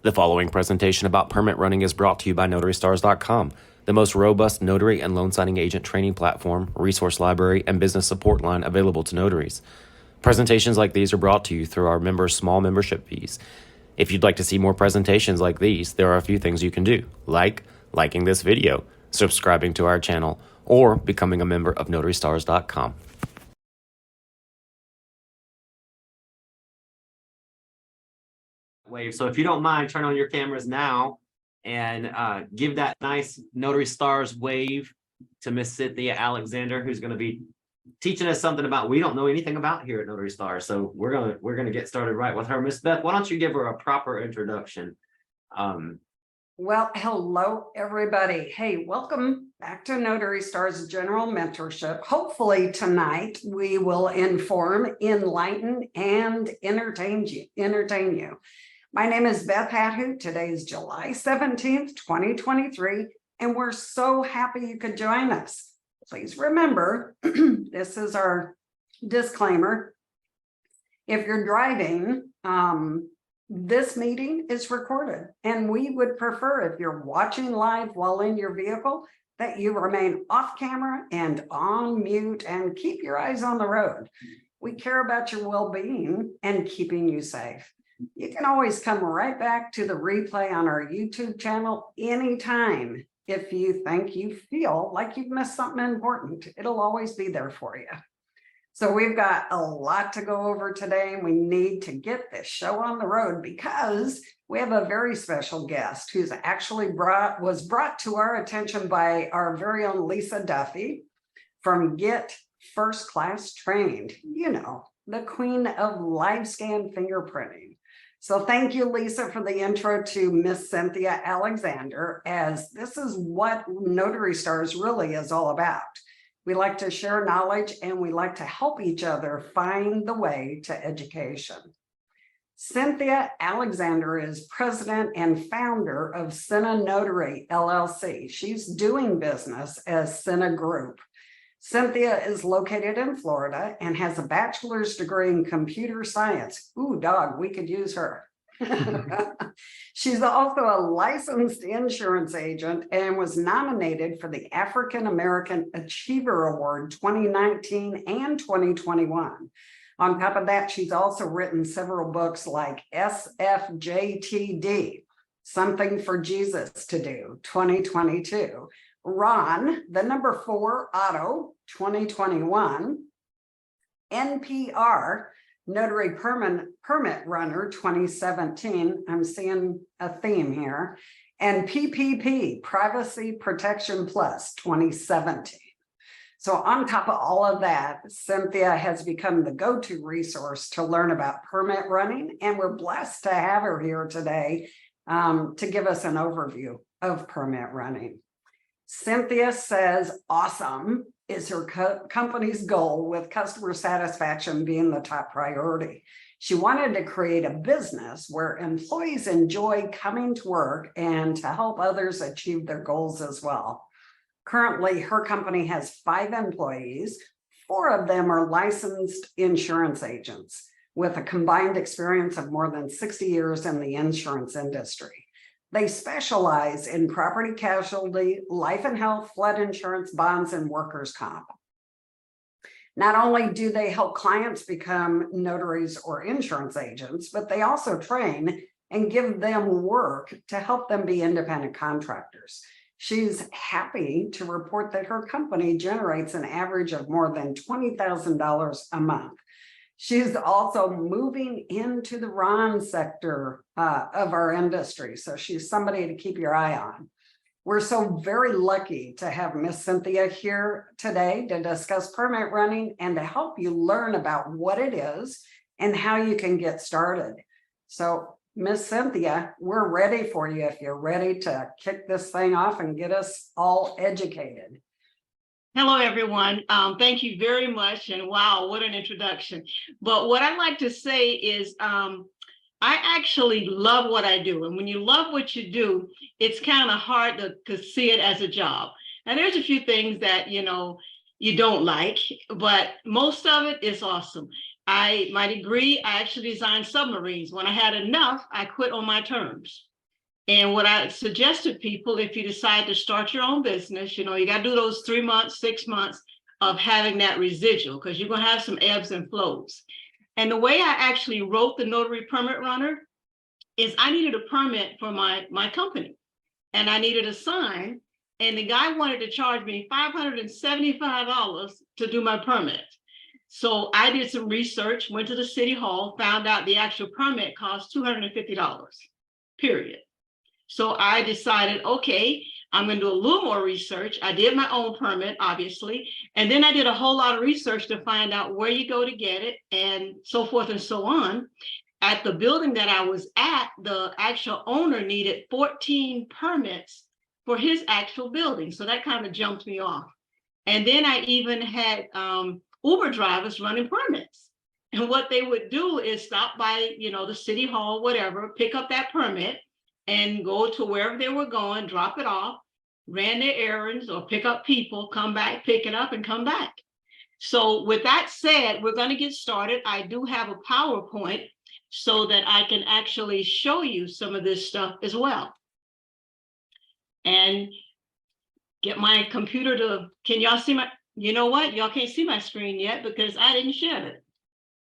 The following presentation about permit running is brought to you by notarystars.com, the most robust notary and loan signing agent training platform, resource library, and business support line available to notaries. Presentations like these are brought to you through our members' small membership fees. If you'd like to see more presentations like these, there are a few things you can do, like liking this video, subscribing to our channel, or becoming a member of notarystars.com. Wave. So if you don't mind, turn on your cameras now and give that nice Notary Stars wave to Miss Cynthia Alexander, who's going to be teaching us something about we don't know anything about here at Notary Stars. So we're gonna get started right with her. Miss Beth, why don't you give her a proper introduction? Well, hello, everybody. Hey, welcome back to Notary Stars General Mentorship. Hopefully tonight we will inform, enlighten, and entertain you. My name is Beth Hathout. Today is July 17th, 2023, and we're so happy you could join us. Please remember, this is our disclaimer. If you're driving, this meeting is recorded, and we would prefer, if you're watching live while in your vehicle, that you remain off camera and on mute and keep your eyes on the road. We care about your well-being and keeping you safe. You can always come right back to the replay on our YouTube channel anytime. If you feel like you've missed something important, it'll always be there for you. So we've got a lot to go over today, and we need to get this show on the road because we have a very special guest who's actually was brought to our attention by our very own Lisa Duffy from Get First Class Trained, you know, the queen of live scan fingerprinting. So thank you, Lisa, for the intro to Miss Cynthia Alexander, as this is what Notary Stars really is all about. We like to share knowledge, and we like to help each other find the way to education. Cynthia Alexander is president and founder of Cinna Notary, LLC. She's doing business as Cinna Group. Cynthia is located in Florida and has a bachelor's degree in computer science. Ooh, dog, we could use her. She's also a licensed insurance agent and was nominated for the African American Achiever Award 2019 and 2021. On top of that, she's also written several books like SFJTD, Something for Jesus to Do, 2022. RON, the number 4 Auto, 2021, NPR, Notary Permit Runner, 2017. I'm seeing a theme here. And PPP, Privacy Protection Plus, 2017. So on top of all of that, Cynthia has become the go-to resource to learn about permit running, and we're blessed to have her here today to give us an overview of permit running. Cynthia says awesome is her company's goal, with customer satisfaction being the top priority. She wanted to create a business where employees enjoy coming to work and to help others achieve their goals as well. Currently, her company has 5 employees. 4 of them are licensed insurance agents with a combined experience of more than 60 years in the insurance industry. They specialize in property casualty, life and health, flood insurance, bonds, and workers' comp. Not only do they help clients become notaries or insurance agents, but they also train and give them work to help them be independent contractors. She's happy to report that her company generates an average of more than $20,000 a month. She's also moving into the RON sector of our industry. So she's somebody to keep your eye on. We're so very lucky to have Miss Cynthia here today to discuss permit running and to help you learn about what it is and how you can get started. So Miss Cynthia, we're ready for you if you're ready to kick this thing off and get us all educated. Hello, everyone. Thank you very much. And wow, what an introduction. But what I like to say is I actually love what I do. And when you love what you do, it's kind of hard to see it as a job. And there's a few things that, you don't like, but most of it is awesome. My degree, I actually designed submarines. When I had enough, I quit on my terms. And what I suggest to people, if you decide to start your own business, you got to do those 3 months, 6 months of having that residual, because you're going to have some ebbs and flows. And the way I actually wrote the notary permit runner is I needed a permit for my company, and I needed a sign, and the guy wanted to charge me $575 to do my permit. So I did some research, went to the city hall, found out the actual permit cost $250, period. So I decided, okay, I'm going to do a little more research. I did my own permit, obviously, and then I did a whole lot of research to find out where you go to get it and so forth and so on. At the building that I was at, the actual owner needed 14 permits for his actual building. So that kind of jumped me off. And then I even had Uber drivers running permits. And what they would do is stop by, the city hall, whatever, pick up that permit and go to wherever they were going, drop it off, ran their errands or pick up people, come back, pick it up and come back. So with that said, we're going to get started. I do have a PowerPoint so that I can actually show you some of this stuff as well. And get my computer to, can y'all see my, you know what? Y'all can't see my screen yet because I didn't share it.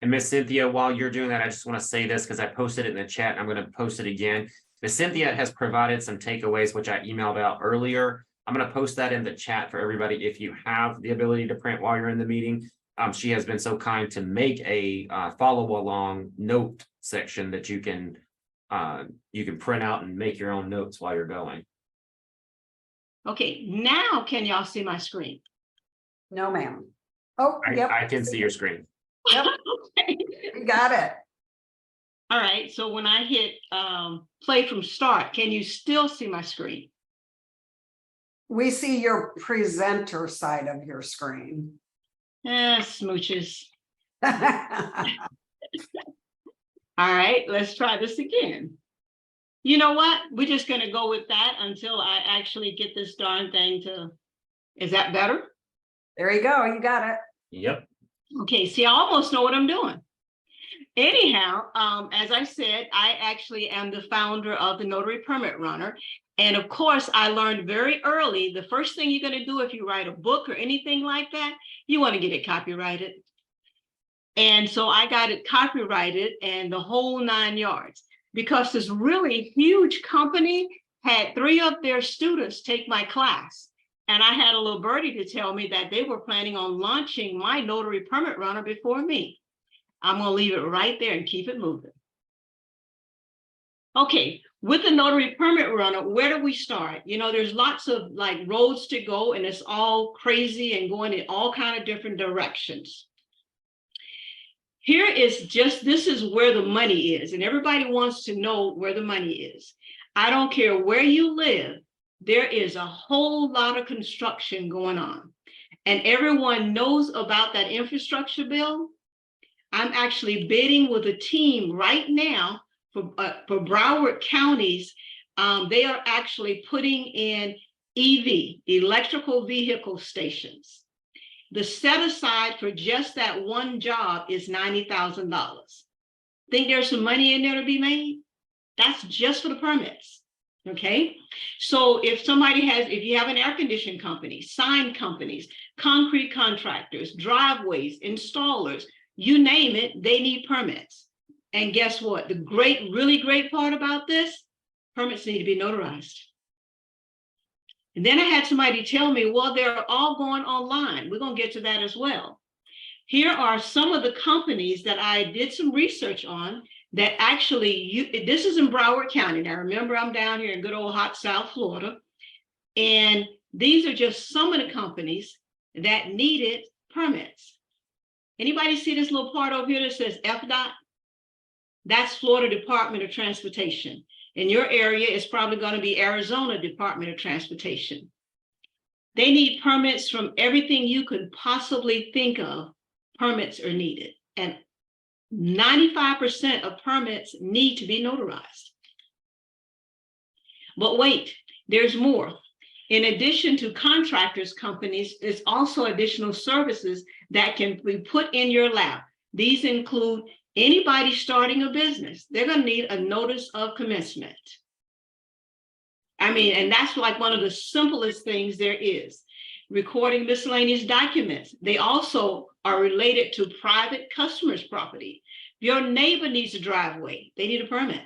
And Miss Cynthia, while you're doing that, I just want to say this because I posted it in the chat. And I'm going to post it again. Miss Cynthia has provided some takeaways, which I emailed out earlier. I'm going to post that in the chat for everybody. If you have the ability to print while you're in the meeting, she has been so kind to make a follow along note section that you can print out and make your own notes while you're going. Okay, now can y'all see my screen? No, ma'am. Oh, yep. I can see your screen. Yep. Okay. You got it. All right, so when I hit play from start, can you still see my screen? We see your presenter side of your screen. Smooches. All right, let's try this again. You know what? We're just going to go with that until I actually get this darn thing to, is that better? There you go. You got it. Yep. Okay, see, I almost know what I'm doing. Anyhow, as I said, I actually am the founder of the Notary Permit Runner. And of course, I learned very early, the first thing you're going to do if you write a book or anything like that, you want to get it copyrighted. And so I got it copyrighted and the whole 9 yards, because this really huge company had 3 of their students take my class. And I had a little birdie to tell me that they were planning on launching my Notary Permit Runner before me. I'm going to leave it right there and keep it moving. Okay, with the Notary Permit Runner, where do we start? There's lots of roads to go, and it's all crazy and going in all kind of different directions. Here is this is where the money is, and everybody wants to know where the money is. I don't care where you live, there is a whole lot of construction going on, and everyone knows about that infrastructure bill. I'm actually bidding with a team right now for Broward counties. They are actually putting in EV, electrical vehicle stations. The set aside for just that one job is $90,000. Think there's some money in there to be made? That's just for the permits. Okay, so if you have an air conditioning company, sign companies, concrete contractors, driveways, installers, you name it, they need permits. And guess what? The really great part about this, permits need to be notarized. And then I had somebody tell me, well, they're all going online. We're going to get to that as well. Here are some of the companies that I did some research on that actually, this is in Broward County. Now, remember, I'm down here in good old hot South Florida. And these are just some of the companies that needed permits. Anybody see this little part over here that says FDOT? That's Florida Department of Transportation. In your area, it's probably going to be Arizona Department of Transportation. They need permits from everything you could possibly think of. Permits are needed. And 95% of permits need to be notarized. But wait, there's more. In addition to contractors companies, there's also additional services that can be put in your lap. These include anybody starting a business. They're going to need a notice of commencement. I mean, and that's like one of the simplest things there is. Recording miscellaneous documents. They also are related to private customers' property. If your neighbor needs a driveway, they need a permit.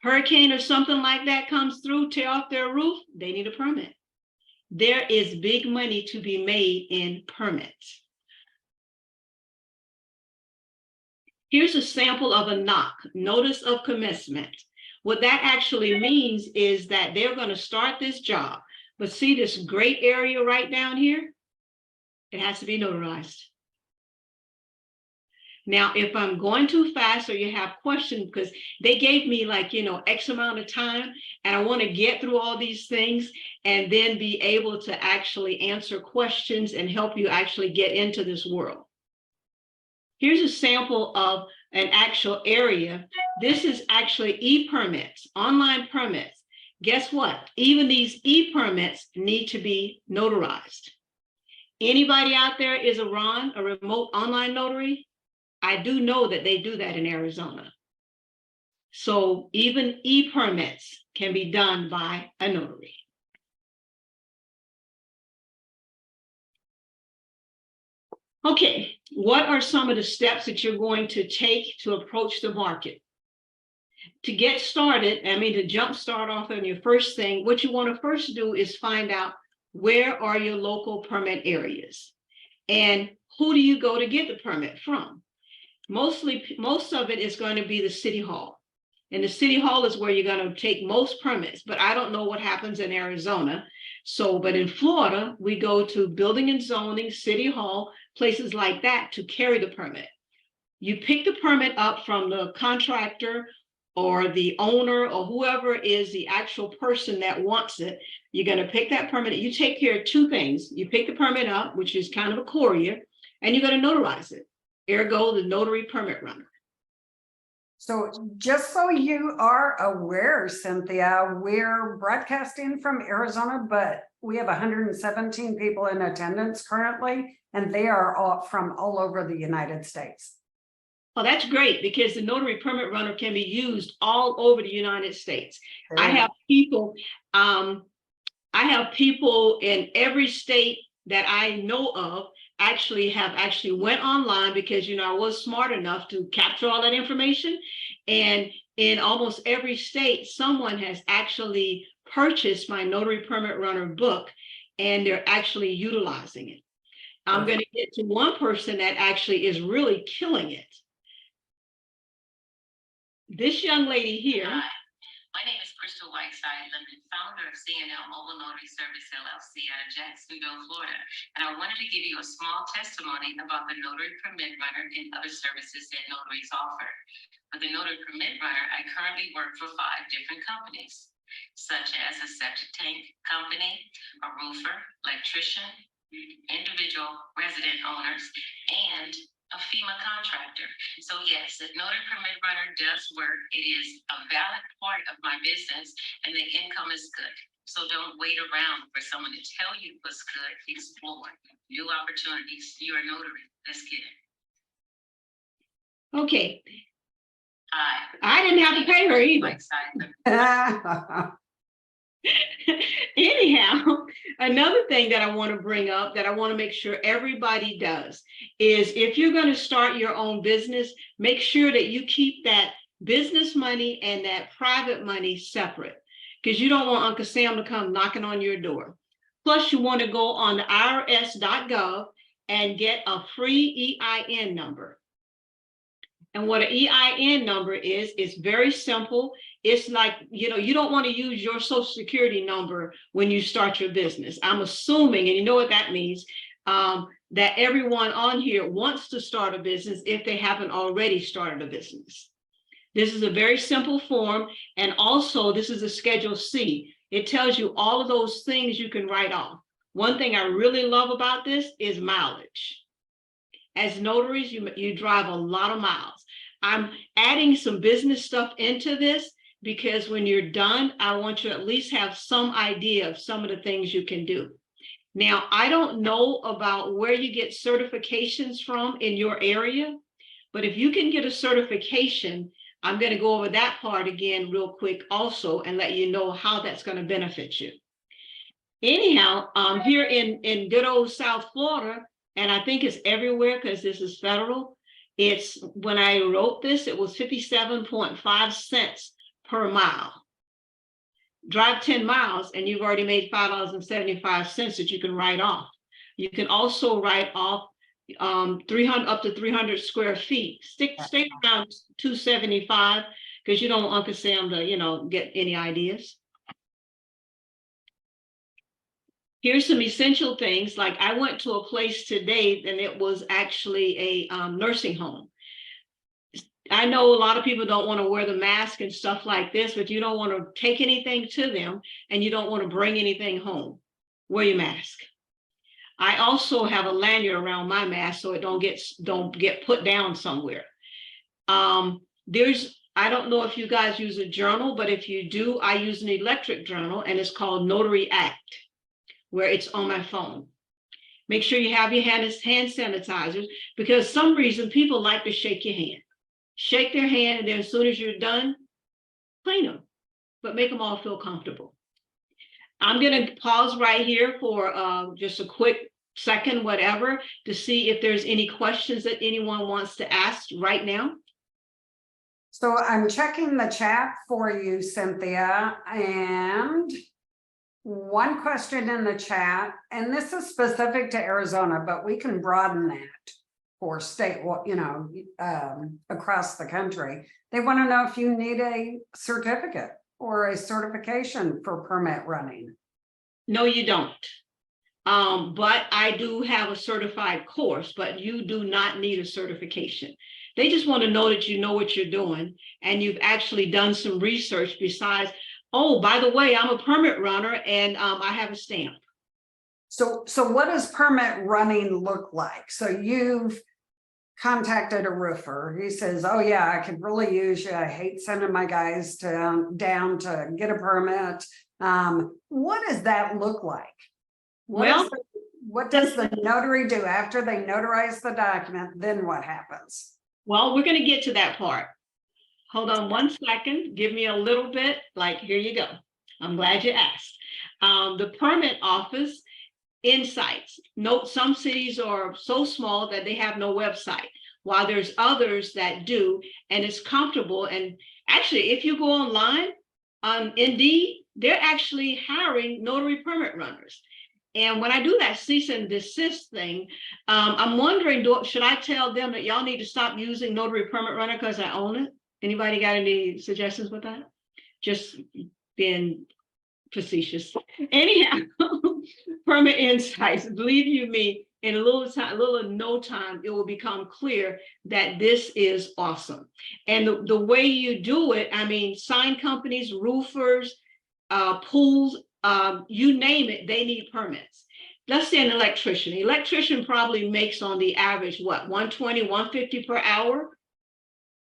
Hurricane or something like that comes through, tear off their roof, they need a permit. There is big money to be made in permits. Here's a sample of a NOC, notice of commencement. What that actually means is that they're going to start this job, but see this great area right down here? It has to be notarized. Now, if I'm going too fast or you have questions, because they gave me like, X amount of time, and I want to get through all these things and then be able to actually answer questions and help you actually get into this world. Here's a sample of an actual area. This is actually e-permits, online permits. Guess what? Even these e-permits need to be notarized. Anybody out there is a RON, a remote online notary? I do know that they do that in Arizona. So even e-permits can be done by a notary. Okay, what are some of the steps that you're going to take to approach the market? To get started, to jump start off on your first thing, what you want to first do is find out where are your local permit areas and who do you go to get the permit from? Most of it is going to be the city hall. And the city hall is where you're going to take most permits, but I don't know what happens in Arizona. But in Florida, we go to building and zoning, city hall, places like that to carry the permit. You pick the permit up from the contractor or the owner or whoever is the actual person that wants it. You're going to pick that permit. You take care of two things. You pick the permit up, which is kind of a courier, and you're going to notarize it. Ergo, the notary permit runner. So just so you are aware, Cynthia, we're broadcasting from Arizona, but we have 117 people in attendance currently, and they are all from all over the United States. Well, that's great because the notary permit runner can be used all over the United States. I have people in every state that I know of actually went online because I was smart enough to capture all that information, and in almost every state someone has actually purchased my notary permit runner book and they're actually utilizing it. I'm going to get to one person that actually is really killing it. This young lady here. Hi, my name is Crystal Whiteside. I'm the founder of CNL Mobile Notary Service LLC out of Jacksonville, Florida. And I wanted to give you a small testimony about the notary permit runner and other services that notaries offer. For the notary permit runner, I currently work for 5 different companies, such as a septic tank company, a roofer, electrician, individual resident owners, and a FEMA contractor. So yes, the notary permit runner does work. It is a valid part of my business and the income is good. So don't wait around for someone to tell you what's good. Explore new opportunities. You're a notary. Let's get it. Okay. Hi. I didn't have to pay her either. Anyhow, another thing that I want to bring up that I want to make sure everybody does is if you're going to start your own business, make sure that you keep that business money and that private money separate, because you don't want Uncle Sam to come knocking on your door. Plus, you want to go on the irs.gov and get a free EIN number. And what an EIN number is, it's very simple. It's like, you don't want to use your social security number when you start your business. I'm assuming, and you know what that means, that everyone on here wants to start a business if they haven't already started a business. This is a very simple form. And also this is a Schedule C. It tells you all of those things you can write off. One thing I really love about this is mileage. As notaries, you drive a lot of miles. I'm adding some business stuff into this because when you're done, I want you to at least have some idea of some of the things you can do. Now, I don't know about where you get certifications from in your area, but if you can get a certification, I'm going to go over that part again real quick also and let you know how that's going to benefit you. Anyhow, here in good old South Florida, and I think it's everywhere because this is federal, it's when I wrote this, it was 57.5 cents per mile. Drive 10 miles and you've already made $5.75 that you can write off. You can also write off 300 up to 300 square feet. Stay around 275 because you don't want Uncle Sam to, get any ideas. Here's some essential things. Like I went to a place today and it was actually a nursing home. I know a lot of people don't want to wear the mask and stuff like this, but you don't want to take anything to them and you don't want to bring anything home. Wear your mask. I also have a lanyard around my mask so it don't get put down somewhere. I don't know if you guys use a journal, but if you do, I use an electric journal and it's called Notary Act, where it's on my phone. Make sure you have your hand sanitizers because some reason people like to shake your hand. Shake their hand and then as soon as you're done, clean them, but make them all feel comfortable. I'm going to pause right here for just a quick second, whatever, to see if there's any questions that anyone wants to ask right now. So I'm checking the chat for you, Cynthia, and one question in the chat, and this is specific to Arizona, but we can broaden that for state, across the country. They want to know if you need a certificate or a certification for permit running. No, you don't. But I do have a certified course, but you do not need a certification. They just want to know that you know what you're doing and you've actually done some research besides, oh, by the way, I'm a permit runner and I have a stamp. So what does permit running look like? So you've contacted a roofer. He says, oh yeah, I could really use you. I hate sending my guys down to get a permit. What does that look like? What does the notary do after they notarize the document? Then what happens? Well, we're going to get to that part. Hold on one second. Give me a little bit. Here you go. I'm glad you asked. The permit office insights. Note some cities are so small that they have no website, while there's others that do, and it's comfortable. And actually, if you go online on Indeed, they're actually hiring notary permit runners. And when I do that cease and desist thing, I'm wondering, should I tell them that y'all need to stop using notary permit runner because I own it? Anybody got any suggestions with that? Just being facetious. Anyhow, permit insights, believe you me, in a little no time, it will become clear that this is awesome. And the way you do it, I mean, sign companies, roofers, pools, you name it, they need permits. Let's say an electrician. The electrician probably makes on the average, what, 120, 150 per hour,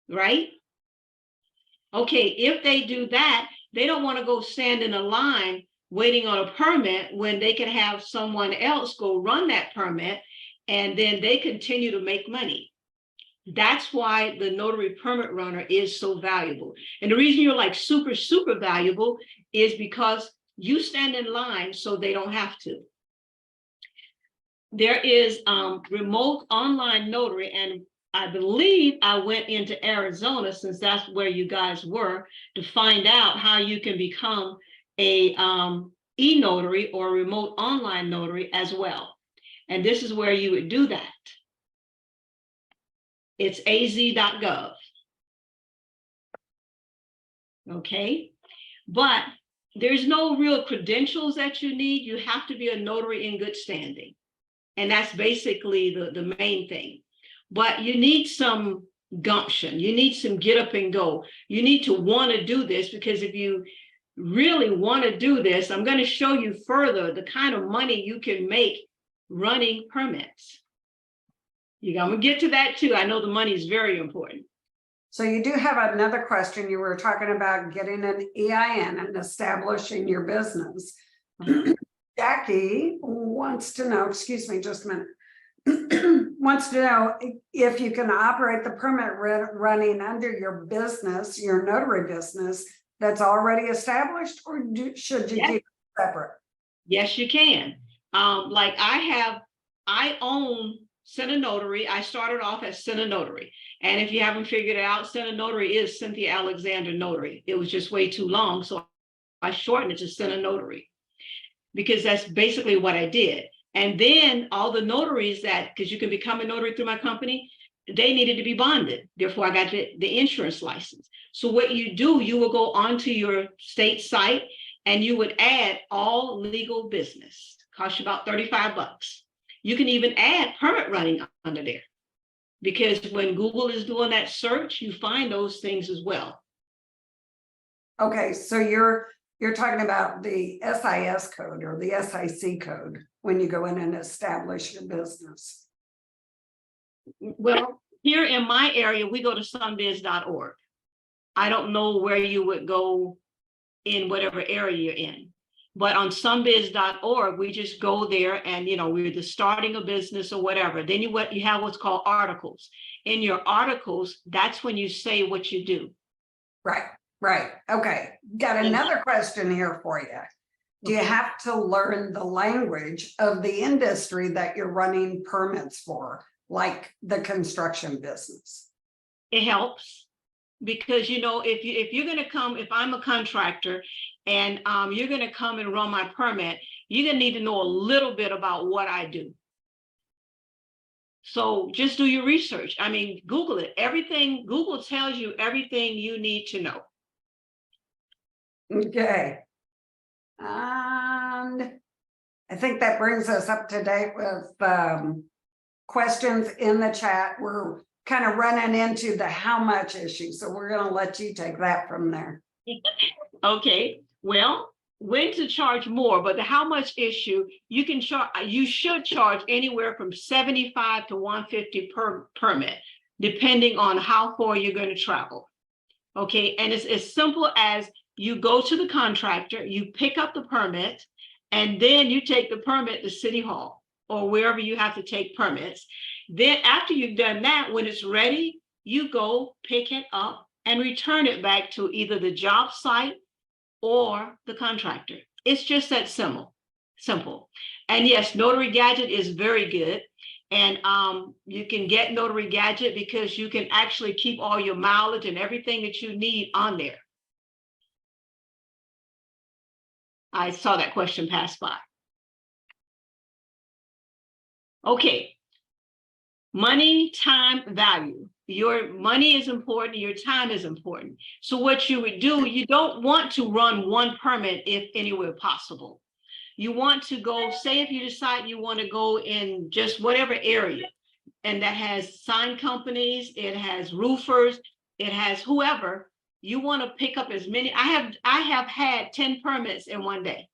right? Okay, if they do that, they don't want to go stand in a line waiting on a permit when they can have someone else go run that permit and then they continue to make money. That's why the notary permit runner is so valuable. And the reason you're like super, super valuable is because you stand in line so they don't have to. There is remote online notary, and I believe I went into Arizona, since that's where you guys were, to find out how you can become a e-notary or remote online notary as well. And this is where you would do that. It's az.gov. Okay, but there's no real credentials that you need. You have to be a notary in good standing. And that's basically the main thing. But you need some gumption. You need some get up and go. You need to want to do this, because if you really want to do this, I'm going to show you further the kind of money you can make running permits. I'm going to get to that too. I know the money is very important. So you do have another question. You were talking about getting an EIN and establishing your business. Jackie wants to know, excuse me just a minute. wants to know if you can operate the permit running under your business, your notary business that's already established, or should you Yes. keep it separate? Yes, you can. Like I own Center Notary. I started off as Center Notary. And if you haven't figured it out, Center Notary is Cynthia Alexander Notary. It was just way too long. So I shortened it to Center Notary because that's basically what I did. And then all the notaries because you can become a notary through my company, they needed to be bonded. Therefore, I got the insurance license. So what you do, you will go onto your state site and you would add all legal business. Cost you about $35. You can even add permit running under there, because when Google is doing that search, you find those things as well. Okay, so you're talking about the SIS code or the SIC code when you go in and establish your business. Well, here in my area, we go to sunbiz.org. I don't know where you would go in whatever area you're in. But on sunbiz.org, we just go there and, we're either starting a business or whatever. Then you have what's called articles. In your articles, that's when you say what you do. Right. Okay. Got another question here for you. Do you have to learn the language of the industry that you're running permits for, like the construction business? It helps. Because, if you're going to come, if I'm a contractor and you're going to come and run my permit, you're going to need to know a little bit about what I do. So just do your research. I mean, Google it. Everything, Google tells you everything you need to know. Okay. And I think that brings us up to date with questions in the chat. We're kind of running into the how much issue, so we're going to let you take that from there. Okay, well, when to charge more, but the how much issue, you should charge anywhere from $75 to $150 per permit, depending on how far you're going to travel. Okay, and it's as simple as you go to the contractor, you pick up the permit, and then you take the permit to City Hall or wherever you have to take permits. Then after you've done that, when it's ready, you go pick it up and return it back to either the job site or the contractor. It's just that simple. And yes, Notary Gadget is very good. And you can get Notary Gadget because you can actually keep all your mileage and everything that you need on there. I saw that question pass by. Okay. Money, time, value. Your money is important, your time is important. So what you would do, you don't want to run one permit if anywhere possible. You want to go, say if you decide you want to go in just whatever area, and that has sign companies, it has roofers, it has whoever, you want to pick up as many. I have had 10 permits in one day.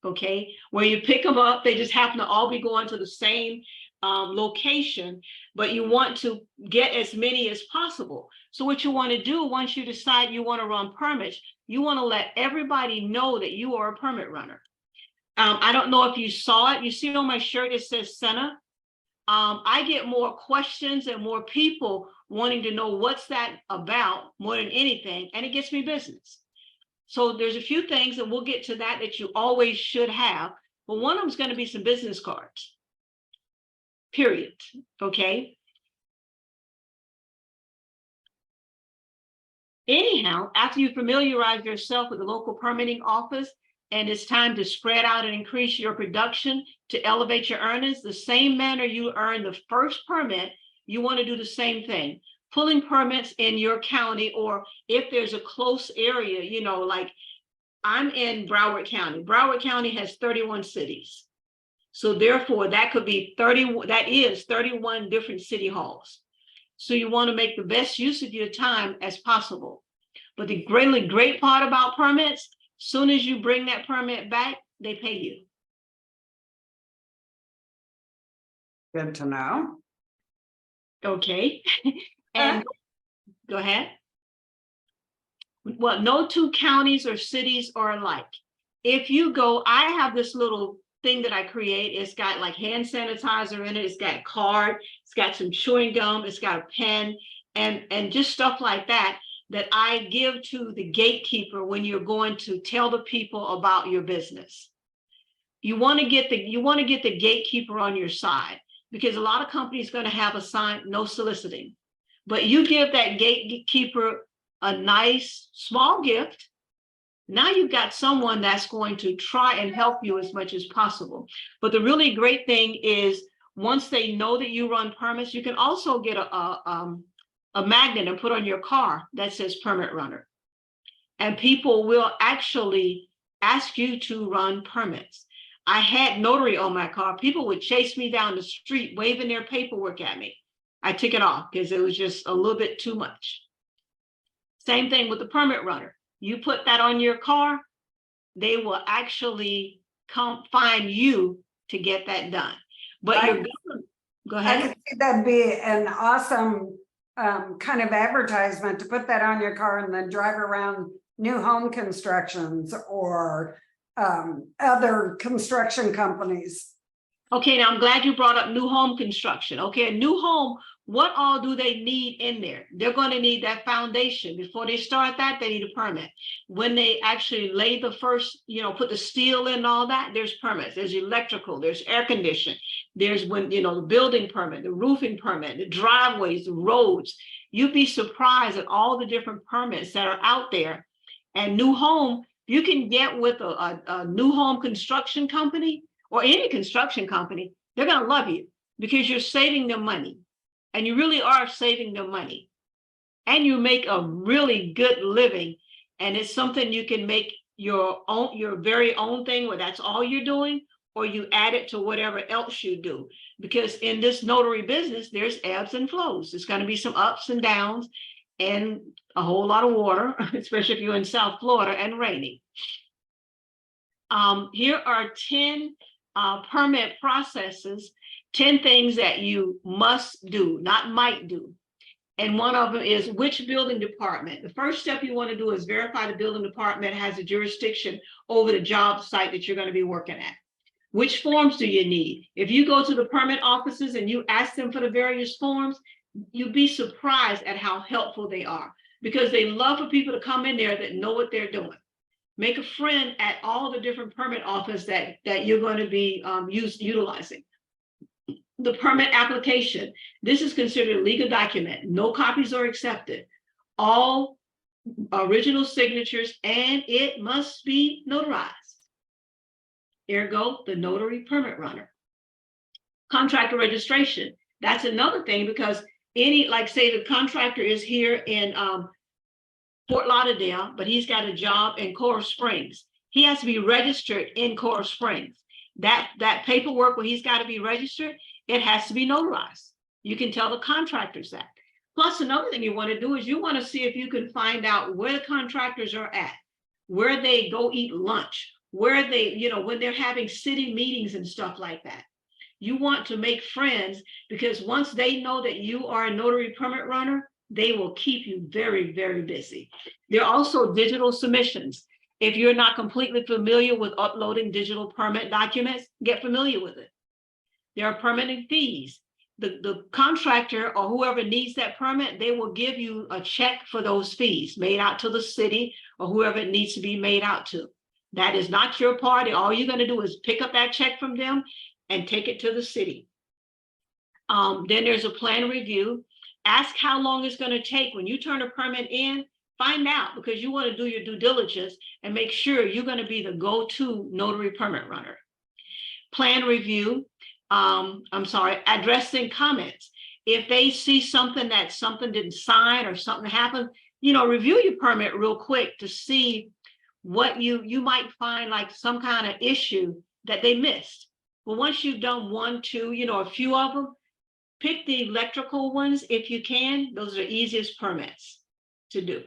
Okay, where you pick them up, they just happen to all be going to the same location, but you want to get as many as possible. So what you want to do once you decide you want to run permits, you want to let everybody know that you are a permit runner. I don't know if you saw it. You see on my shirt, it says Center. I get more questions and more people wanting to know what's that about more than anything, and it gets me business. So there's a few things, and we'll get to that you always should have. But one of them is going to be some business cards. Period. Okay. Anyhow, after you familiarize yourself with the local permitting office and it's time to spread out and increase your production to elevate your earnings, the same manner you earn the first permit, you want to do the same thing. Pulling permits in your county, or if there's a close area, like I'm in Broward County. Broward County has 31 cities. So therefore, that could be 31 different city halls. So you want to make the best use of your time as possible. But the really great part about permits, soon as you bring that permit back, they pay you. Good to know. Okay. And go ahead. Well, no two counties or cities are alike. If you go, I have this little thing that I create. It's got like hand sanitizer in it. It's got a card. It's got some chewing gum. It's got a pen and just stuff like that that I give to the gatekeeper when you're going to tell the people about your business. You want to get the gatekeeper on your side, because a lot of companies are going to have a sign, no soliciting. But you give that gatekeeper a nice small gift. Now you've got someone that's going to try and help you as much as possible. But the really great thing is, once they know that you run permits, you can also get a magnet and put on your car that says permit runner. And people will actually ask you to run permits. I had notary on my car. People would chase me down the street, waving their paperwork at me. I took it off because it was just a little bit too much. Same thing with the permit runner. You put that on your car, they will actually come find you to get that done. But go ahead. I could see that'd be an awesome kind of advertisement to put that on your car and then drive around new home constructions or other construction companies. Okay, now I'm glad you brought up new home construction. Okay, a new home, what all do they need in there? They're going to need that foundation. Before they start that, they need a permit. When they actually lay the first, put the steel in and all that, there's permits. There's electrical, there's air conditioning. There's the building permit, the roofing permit, the driveways, the roads. You'd be surprised at all the different permits that are out there. And new home, you can get with a new home construction company or any construction company. They're going to love you because you're saving them money. And you really are saving them money. And you make a really good living. And it's something you can make your very own thing, where that's all you're doing, or you add it to whatever else you do. Because in this notary business, there's ebbs and flows. There's going to be some ups and downs and a whole lot of water, especially if you're in South Florida and rainy. Here are 10 permit processes, 10 things that you must do, not might do. And one of them is which building department. The first step you want to do is verify the building department has a jurisdiction over the job site that you're going to be working at. Which forms do you need? If you go to the permit offices and you ask them for the various forms, you'd be surprised at how helpful they are, because they love for people to come in there that know what they're doing. Make a friend at all the different permit offices that you're going to be utilizing. The permit application. This is considered a legal document. No copies are accepted. All original signatures, and it must be notarized. Ergo, the notary permit runner. Contractor registration. That's another thing, because say the contractor is here in Fort Lauderdale, but he's got a job in Coral Springs. He has to be registered in Coral Springs. That paperwork where he's got to be registered, it has to be notarized. You can tell the contractors that. Plus, another thing you want to do is you want to see if you can find out where the contractors are at, where they go eat lunch, where they, when they're having city meetings and stuff like that. You want to make friends, because once they know that you are a notary permit runner, they will keep you very, very busy. There are also digital submissions. If you're not completely familiar with uploading digital permit documents, get familiar with it. There are permitting fees. The contractor or whoever needs that permit, they will give you a check for those fees made out to the city or whoever it needs to be made out to. That is not your party. All you're going to do is pick up that check from them and take it to the city. Then there's a plan review. Ask how long it's going to take. When you turn a permit in, find out, because you want to do your due diligence and make sure you're going to be the go-to notary permit runner. Plan review. Addressing comments. If they see something that something didn't sign or something happened, review your permit real quick to see what you might find, like some kind of issue that they missed. But once you've done one, two, a few of them, pick the electrical ones if you can. Those are the easiest permits to do.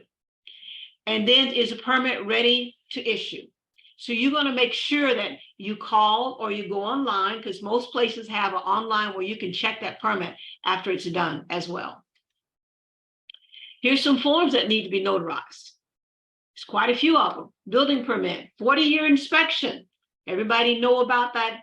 And then, is a permit ready to issue? So you're going to make sure that you call or you go online, because most places have an online where you can check that permit after it's done as well. Here's some forms that need to be notarized. There's quite a few of them. Building permit, 40-year inspection. Everybody know about that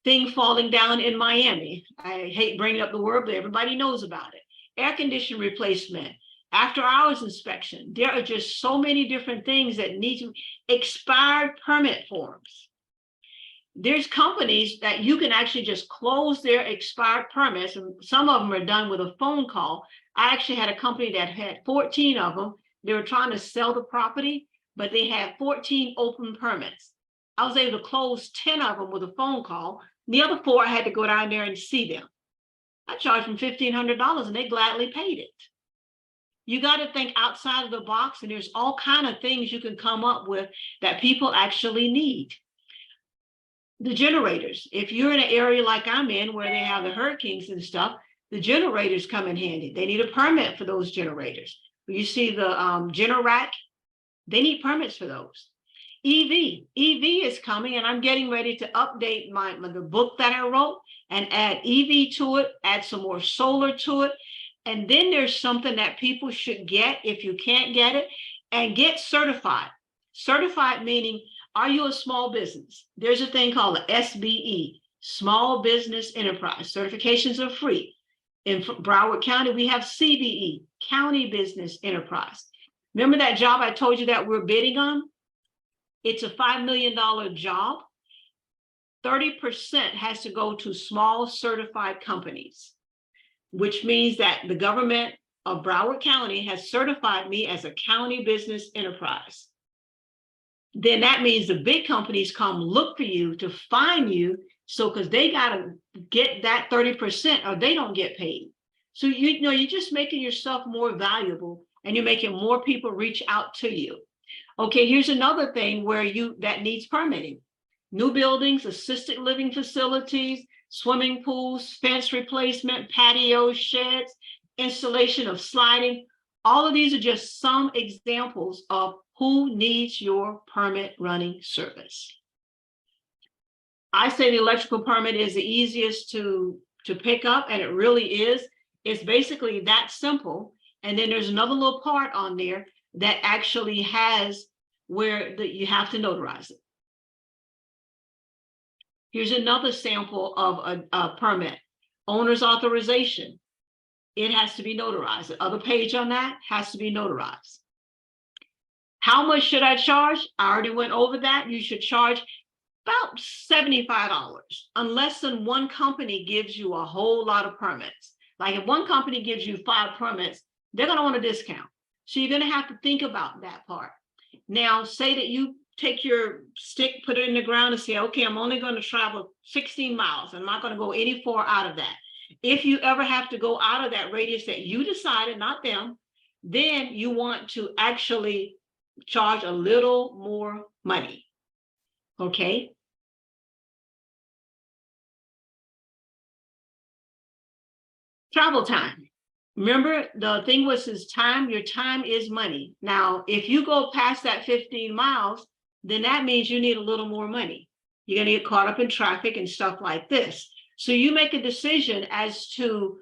thing falling down in Miami. I hate bringing up the word, but everybody knows about it. Air condition replacement, after hours inspection. There are just so many different things that need to expired permit forms. There's companies that you can actually just close their expired permits, and some of them are done with a phone call. I actually had a company that had 14 of them. They were trying to sell the property, but they had 14 open permits. I was able to close 10 of them with a phone call. The other 4, I had to go down there and see them. I charged them $1,500 and they gladly paid it. You got to think outside of the box, and there's all kinds of things you can come up with that people actually need. The generators, if you're in an area like I'm in where they have the hurricanes and stuff, the generators come in handy. They need a permit for those generators. You see the Generac, they need permits for those. EV is coming, and I'm getting ready to update the book that I wrote and add EV to it, add some more solar to it. And then there's something that people should get if you can't get it, and get certified. Certified meaning, are you a small business? There's a thing called the SBE, Small Business Enterprise. Certifications are free. In Broward County, we have CBE, County Business Enterprise. Remember that job I told you that we're bidding on? It's a $5 million job. 30% has to go to small certified companies, which means that the government of Broward County has certified me as a county business enterprise. Then that means the big companies come look for you to find you, so because they got to get that 30% or they don't get paid. So you're just making yourself more valuable, and you're making more people reach out to you. Okay, here's another thing where that needs permitting. New buildings, assisted living facilities, swimming pools, fence replacement, patios, sheds, installation of sliding. All of these are just some examples of who needs your permit running service. I say the electrical permit is the easiest to pick up, and it really is. It's basically that simple. And then there's another little part on there that actually has where you have to notarize it. Here's another sample of a permit. Owner's authorization. It has to be notarized. The other page on that has to be notarized. How much should I charge? I already went over that. You should charge about $75, unless one company gives you a whole lot of permits. Like if one company gives you 5 permits, they're going to want a discount. So you're going to have to think about that part. Now, say that you take your stick, put it in the ground and say, okay, I'm only going to travel 16 miles. I'm not going to go any far out of that. If you ever have to go out of that radius that you decided, not them, then you want to actually charge a little more money. Okay. Travel time. Remember, the thing was his time. Your time is money. Now, if you go past that 15 miles, then that means you need a little more money. You're going to get caught up in traffic and stuff like this. So you make a decision as to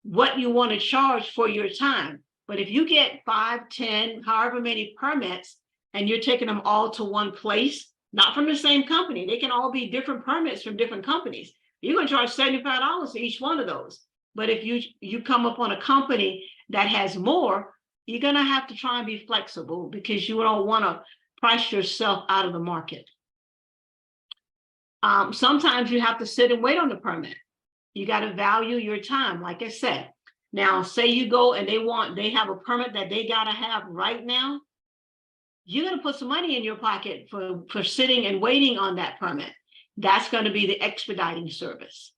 what you want to charge for your time. But if you get 5, 10, however many permits, and you're taking them all to one place, not from the same company, they can all be different permits from different companies. You're going to charge $75 for each one of those. But if you come up on a company that has more, you're going to have to try and be flexible, because you don't want to price yourself out of the market. Sometimes you have to sit and wait on the permit. You got to value your time, like I said. Now, say you go and they have a permit that they got to have right now. You're going to put some money in your pocket for sitting and waiting on that permit. That's going to be the expediting service.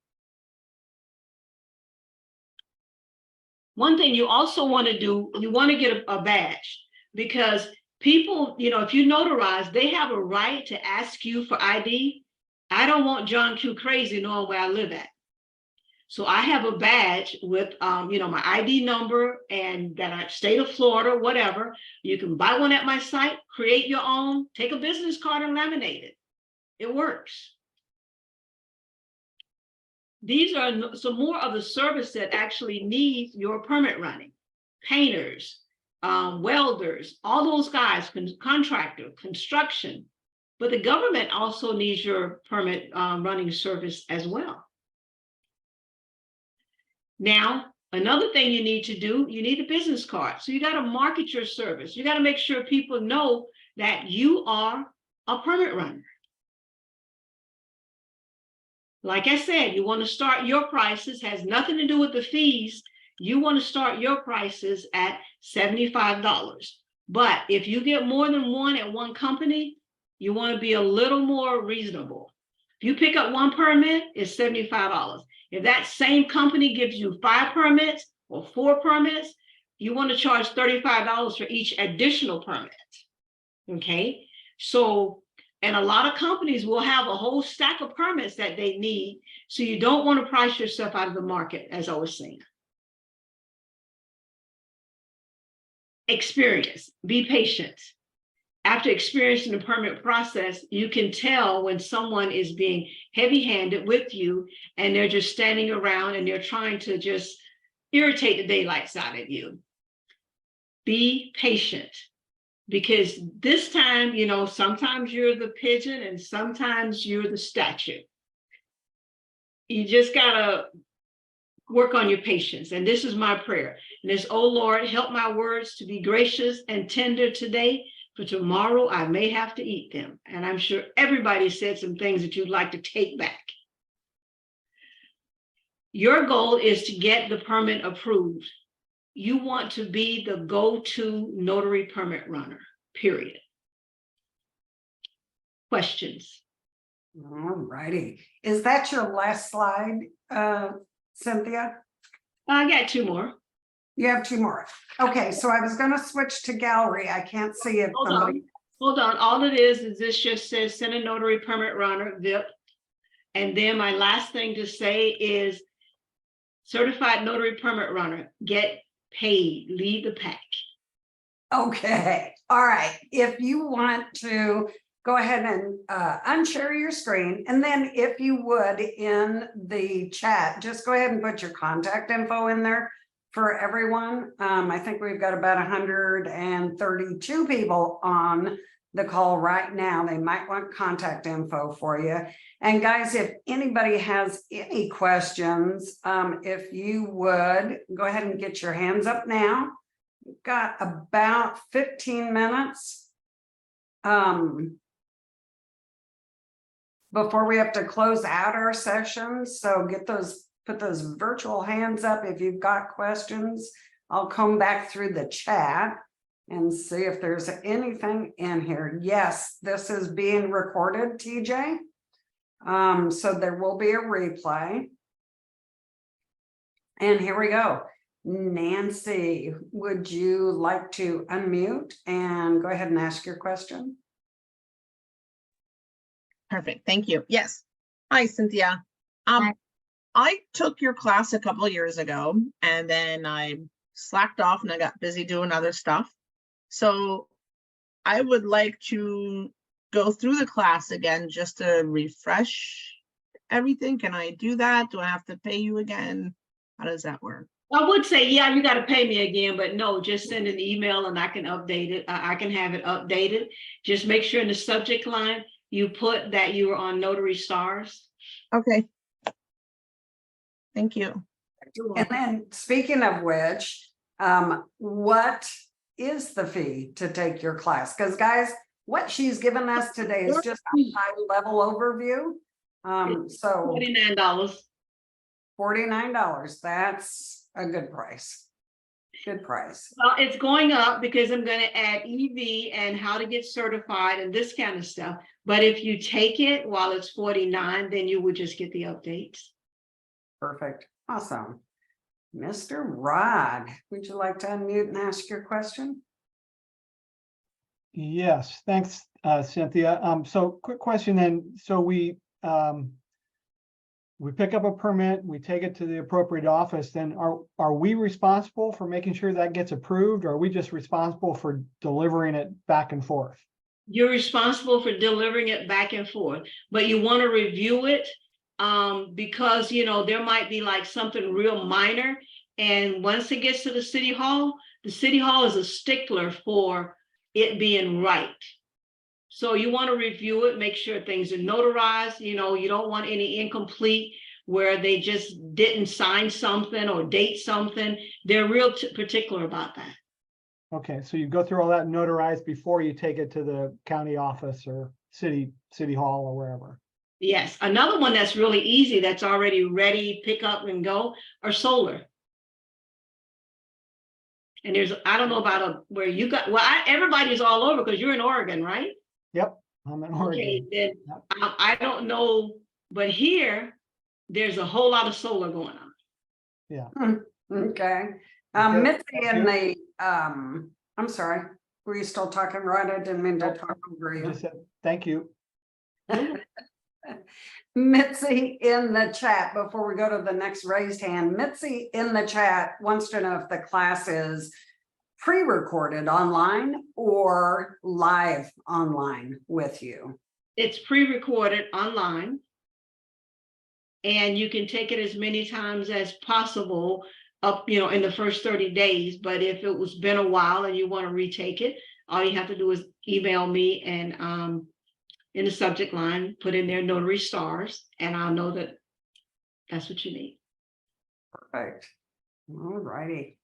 One thing you also want to do, you want to get a badge, because people, if you notarize, they have a right to ask you for ID. I don't want John Q. Crazy knowing where I live at. So I have a badge with, my ID number and that state of Florida, whatever. You can buy one at my site, create your own, take a business card and laminate it. It works. These are some more of the service that actually needs your permit running. Painters, welders, all those guys, contractor, construction, but the government also needs your permit running service as well. Now, another thing you need to do, you need a business card. So you got to market your service. You got to make sure people know that you are a permit runner. Like I said, you want to start your prices, has nothing to do with the fees. You want to start your prices at $75. But if you get more than one at one company, you want to be a little more reasonable. If you pick up one permit, it's $75. If that same company gives you 5 permits or 4 permits, you want to charge $35 for each additional permit. Okay, so, and a lot of companies will have a whole stack of permits that they need. So you don't want to price yourself out of the market, as I was saying. Experience, be patient. After experiencing the permit process, you can tell when someone is being heavy-handed with you and they're just standing around and they're trying to just irritate the daylights out of you. Be patient, because this time, you know, sometimes you're the pigeon and sometimes you're the statue. You just gotta work on your patience. And this is my prayer. And it's, oh Lord, help my words to be gracious and tender today, for tomorrow I may have to eat them. And I'm sure everybody said some things that you'd like to take back. Your goal is to get the permit approved. You want to be the go-to notary permit runner, period. Questions? All righty. Is that your last slide, Cynthia? I got 2 more. You have 2 more. Okay, so I was going to switch to gallery. I can't see if somebody. Hold on. All it is this just says send a notary permit runner, VIP. And then my last thing to say is certified notary permit runner, get paid, lead the pack. Okay, all right. If you want to go ahead and unshare your screen, and then if you would in the chat, just go ahead and put your contact info in there for everyone. I think we've got about 132 people on the call right now. They might want contact info for you. And guys, if anybody has any questions, if you would go ahead and get your hands up now. We've got about 15 minutes before we have to close out our session. So put those virtual hands up if you've got questions. I'll come back through the chat and see if there's anything in here. Yes, this is being recorded, TJ. So there will be a replay. And here we go. Nancy, would you like to unmute and go ahead and ask your question? Perfect. Thank you. Yes. Hi, Cynthia. Hi. I took your class a couple of years ago and then I slacked off and I got busy doing other stuff. So I would like to go through the class again just to refresh everything. Can I do that? Do I have to pay you again? How does that work? I would say, yeah, you got to pay me again, but no, just send an email and I can update it. I can have it updated. Just make sure in the subject line, you put that you were on Notary Stars. Okay. Thank you. And then speaking of which, what is the fee to take your class? Because guys, what she's given us today is just a high level overview. So $49. $49. That's a good price. Good price. Well, it's going up because I'm going to add EV and how to get certified and this kind of stuff. But if you take it while it's $49, then you would just get the updates. Perfect. Awesome. Mr. Rod, would you like to unmute and ask your question? Yes, thanks, Cynthia. So quick question then. So we pick up a permit, we take it to the appropriate office, then are we responsible for making sure that gets approved, or are we just responsible for delivering it back and forth? You're responsible for delivering it back and forth, but you want to review it because, you know, there might be like something real minor. And once it gets to the city hall is a stickler for it being right. So you want to review it, make sure things are notarized. You know, you don't want any incomplete where they just didn't sign something or date something. They're real particular about that. Okay, so you go through all that notarized before you take it to the county office or city hall or wherever. Yes, another one that's really easy, that's already ready, pick up and go, are solar. And there's, I don't know about where you got, well, everybody's all over because you're in Oregon, right? Yep, I'm in Oregon. Okay, then Yep. I don't know, but here, there's a whole lot of solar going on. Yeah. Okay. Okay, Mitzi thank in you. the, I'm sorry, were you still talking, right? I didn't mean to Nope. talk over I you. just said, thank you. Mitzi in the chat, before we go to the next raised hand, Mitzi in the chat wants to know if the class is pre-recorded online or live online with you. It's pre-recorded online. And you can take it as many times as possible up, you know, in the first 30 days. But if it was been a while and you want to retake it, all you have to do is email me and in the subject line, put in there Notary Stars, and I'll know that that's what you need. Perfect. All righty.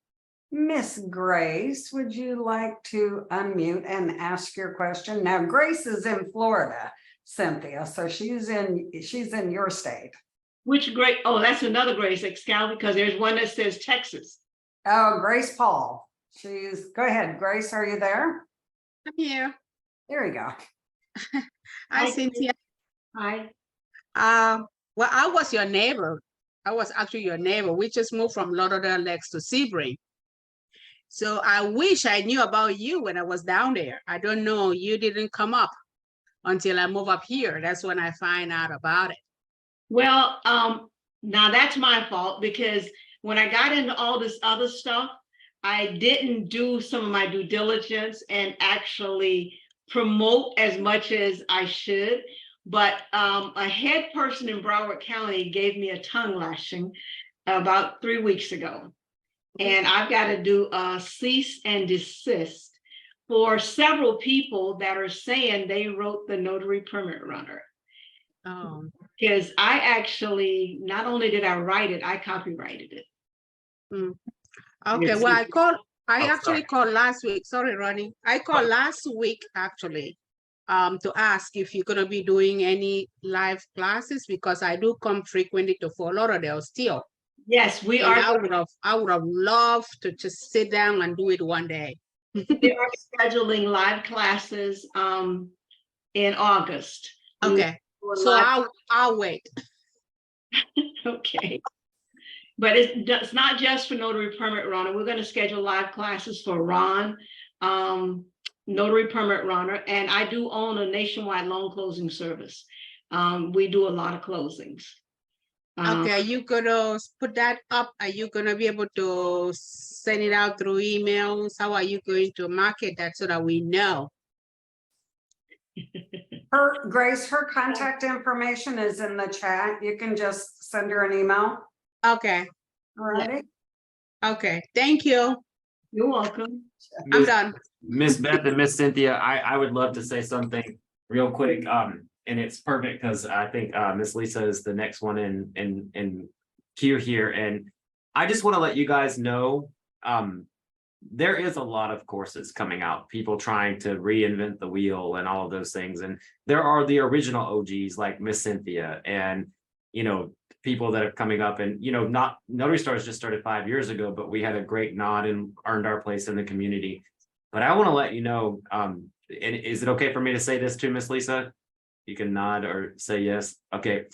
Miss Grace, would you like to unmute and ask your question? Now, Grace is in Florida, Cynthia, so she's in your state. Which Grace? Oh, that's another Grace Excal, because there's one that says Texas. Oh, Grace Paul. Go ahead, Grace, are you there? I'm here. There you go. Hi, Hi, Cynthia. Hi. Well, I was your neighbor. I was actually your neighbor. We just moved from Lauderdale Lakes to Sebring. So I wish I knew about you when I was down there. I don't know. You didn't come up until I moved up here. That's when I find out about it. Well, now that's my fault, because when I got into all this other stuff, I didn't do some of my due diligence and actually promote as much as I should. But a head person in Broward County gave me a tongue lashing about 3 weeks ago. And I've got to do a cease and desist for several people that are saying they wrote the notary permit runner. Oh, Because I actually, not only did I write it, I copyrighted it. okay. It's- Well, I Oh, actually sorry. called last week. Sorry, Ronnie. I called last week actually to ask if you're gonna be doing any live classes, because I do come frequently to Fort Lauderdale still. Yes, we And are. I would have loved to just sit down and do it one day. We are scheduling live classes in August. Okay, so I'll wait. Okay. But it's not just for notary permit runner. We're going to schedule live classes for RON, notary permit runner, and I do own a nationwide loan closing service. We do a lot of closings. Okay, are you gonna put that up? Are you gonna be able to send it out through emails? How are you going to market that so that we know? Grace, her contact information is in the chat. You can just send her an email. Okay, All righty. okay, thank you. You're welcome. I'm done. Miss Beth and Miss Cynthia, I would love to say something real quick. And it's perfect because I think Miss Lisa is the next one in queue here. And I just want to let you guys know there is a lot of courses coming out, people trying to reinvent the wheel and all of those things. And there are the original OGs like Miss Cynthia and, you know, people that are coming up and, you know, not Notary Stars just started 5 years ago, but we had a great nod and earned our place in the community. But I want to let you know, and is it okay for me to say this to Miss Lisa? You can nod or say yes. Okay.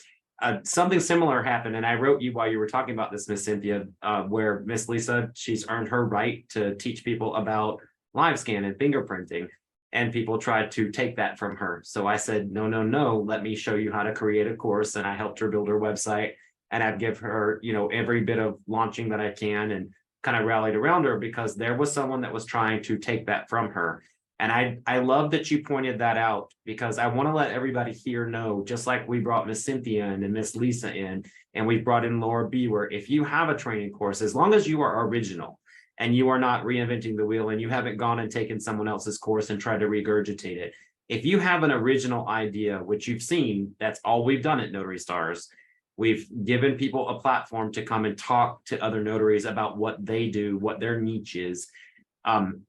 Something similar happened, and I wrote you while you were talking about this, Miss Cynthia, where Miss Lisa, she's earned her right to teach people about live scan and fingerprinting, and people tried to take that from her. So I said, no, let me show you how to create a course, and I helped her build her website, and I'd give her, you know, every bit of launching that I can, and kind of rallied around her because there was someone that was trying to take that from her. And I love that you pointed that out, because I want to let everybody here know, just like we brought Miss Cynthia in and Miss Lisa in, and we brought in Laura B, where if you have a training course, as long as you are original and you are not reinventing the wheel and you haven't gone and taken someone else's course and tried to regurgitate it, If you have an original idea, which you've seen, that's all we've done at Notary Stars. We've given people a platform to come and talk to other notaries about what they do, what their niche is.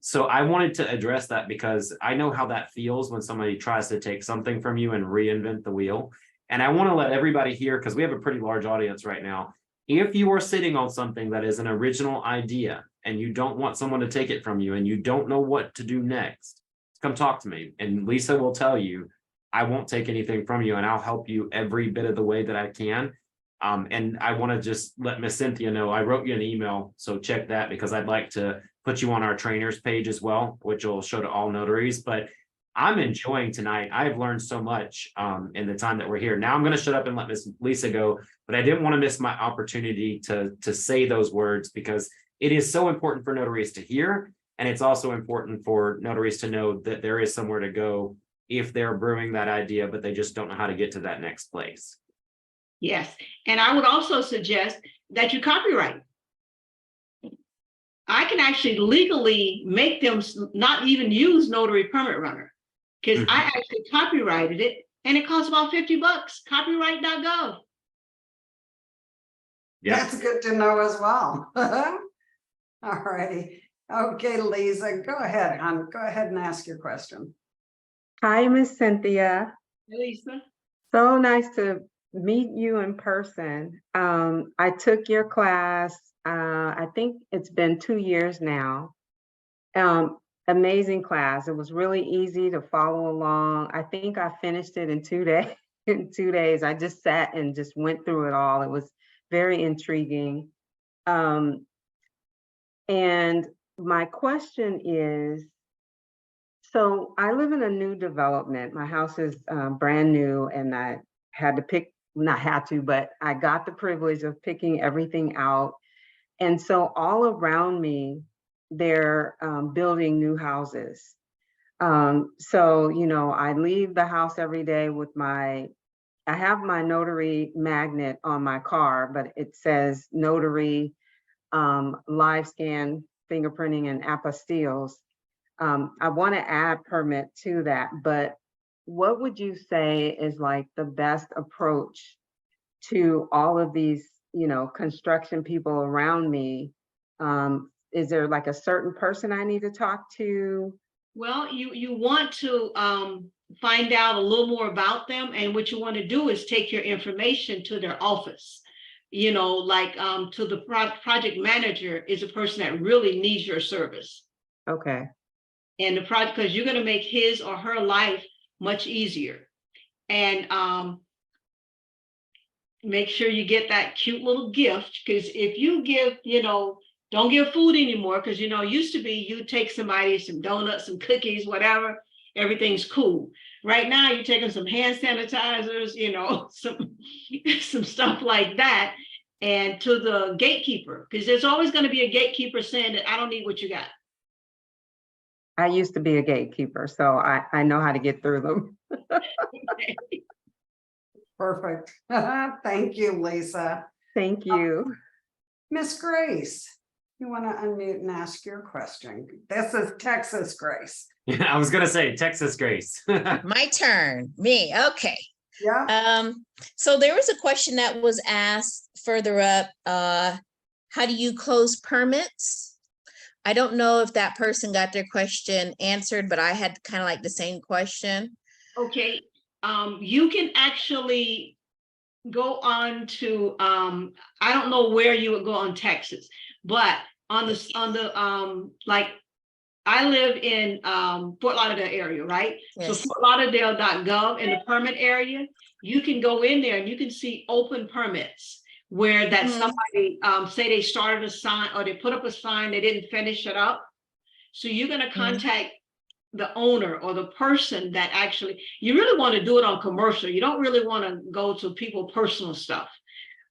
So I wanted to address that because I know how that feels when somebody tries to take something from you and reinvent the wheel. And I want to let everybody hear, because we have a pretty large audience right now. If you are sitting on something that is an original idea and you don't want someone to take it from you and you don't know what to do next, come talk to me. And Lisa will tell you, I won't take anything from you and I'll help you every bit of the way that I can. And I want to just let Miss Cynthia know, I wrote you an email, so check that, because I'd like to put you on our trainers page as well, which will show to all notaries. But I'm enjoying tonight. I've learned so much in the time that we're here. Now I'm going to shut up and let Miss Lisa go, but I didn't want to miss my opportunity to say those words, because it is so important for notaries to hear. And it's also important for notaries to know that there is somewhere to go if they're brewing that idea, but they just don't know how to get to that next place. Yes, and I would also suggest that you copyright. I can actually legally make them not even use Notary Permit Runner, because I actually copyrighted it and it costs about $50, copyright.gov. Yeah, That's good to know as well. All righty. Okay, Lisa, go ahead, hon. Go ahead and ask your question. Hi, Miss Cynthia. Lisa? So nice to meet you in person. I took your class, I think it's been 2 years now. Amazing class. It was really easy to follow along. I think I finished it in 2 days. In 2 days, I just sat and just went through it all. It was very intriguing. And my question is, so I live in a new development. My house is brand new, and I had to pick, not had to, but I got the privilege of picking everything out. And so all around me, they're building new houses. So, you know, I leave the house every day with I have my notary magnet on my car, but it says notary, live scan, fingerprinting, and apostilles. I want to add permit to that, but what would you say is like the best approach to all of these, you know, construction people around me? Is there like a certain person I need to talk to? Well, you want to find out a little more about them, and what you want to do is take your information to their office. You know, like to the project manager is a person that really needs your service. Okay. And the project, because you're going to make his or her life much easier. And make sure you get that cute little gift, because if you give, you know, don't give food anymore, because, you know, used to be you take somebody some donuts, some cookies, whatever, everything's cool. Right now, you're taking some hand sanitizers, you know, some stuff like that, and to the gatekeeper, because there's always going to be a gatekeeper saying that I don't need what you got. I used to be a gatekeeper, so I know how to get through them. Perfect. Thank you, Lisa. Thank you. Miss Grace, you want to unmute and ask your question? This is Texas Grace. Yeah, I was gonna say Texas Grace. My turn, me, okay. Yeah. So there was a question that was asked further up, how do you close permits? I don't know if that person got their question answered, but I had kind of like the same question. Okay, you can actually go on to, I don't know where you would go on Texas, but on the like, I live in Fort Lauderdale area, right? Yes. So FortLauderdale.gov in the permit area, you can go in there and you can see open permits where that somebody say they started a sign or they put up a sign, they didn't finish it up. So you're going to contact the owner or the person that actually, you really want to do it on commercial. You don't really want to go to people personal stuff.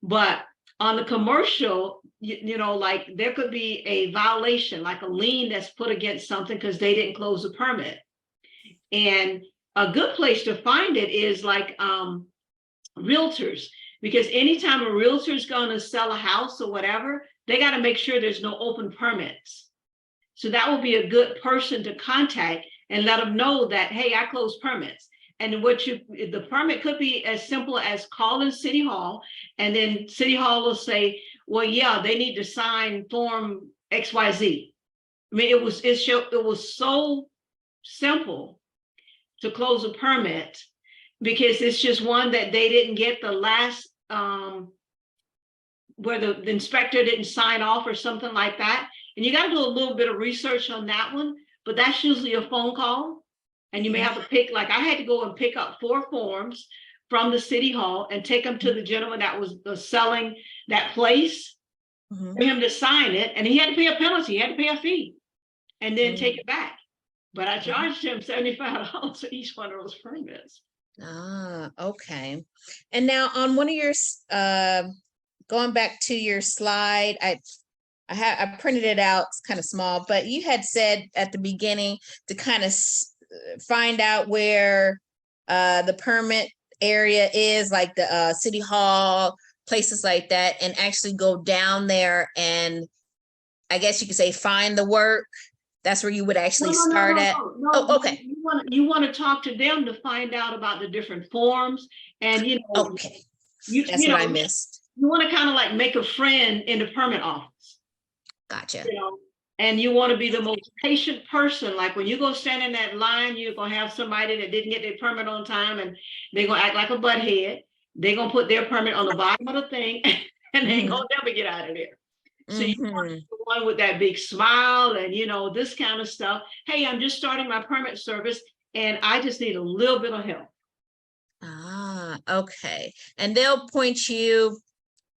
But on the commercial, you know, like there could be a violation, like a lien that's put against something because they didn't close the permit. And a good place to find it is like realtors, because anytime a realtor is going to sell a house or whatever, they got to make sure there's no open permits. So that will be a good person to contact. and let them know that, hey, I close permits. And the permit could be as simple as calling City Hall, and then City Hall will say, well, yeah, they need to sign form XYZ. I mean, it was so simple to close a permit, because it's just one that they didn't get the last, where the inspector didn't sign off or something like that. And you got to do a little bit of research on that one, but that's usually a phone call. And you may have to pick, like I had to go and pick up 4 forms from the City Hall and take them to the gentleman that was selling that place for him to sign it. And he had to pay a penalty, he had to pay a fee, and then take it back. But I charged him $75 for each one of those permits. Ah, okay. And now on one of your, going back to your slide, I printed it out, it's kind of small, but you had said at the beginning to kind of find out where the permit area is, like the City Hall, places like that, and actually go down there and I guess you could say find the work. That's where you would actually start at. No, Oh, okay. You want to talk to them to find out about the different forms, and you know, Okay. that's what I missed. You want to kind of like make a friend in the permit office. Gotcha. You know, and you want to be the most patient person. Like when you go stand in that line, you're gonna have somebody that didn't get their permit on time, and they're gonna act like a butthead. They're gonna put their permit on the bottom of the thing, and they ain't gonna never get out of there. So you want the one with that big smile and, you know, this kind of stuff. Hey, I'm just starting my permit service and I just need a little bit of help. Ah, okay. And they'll point you,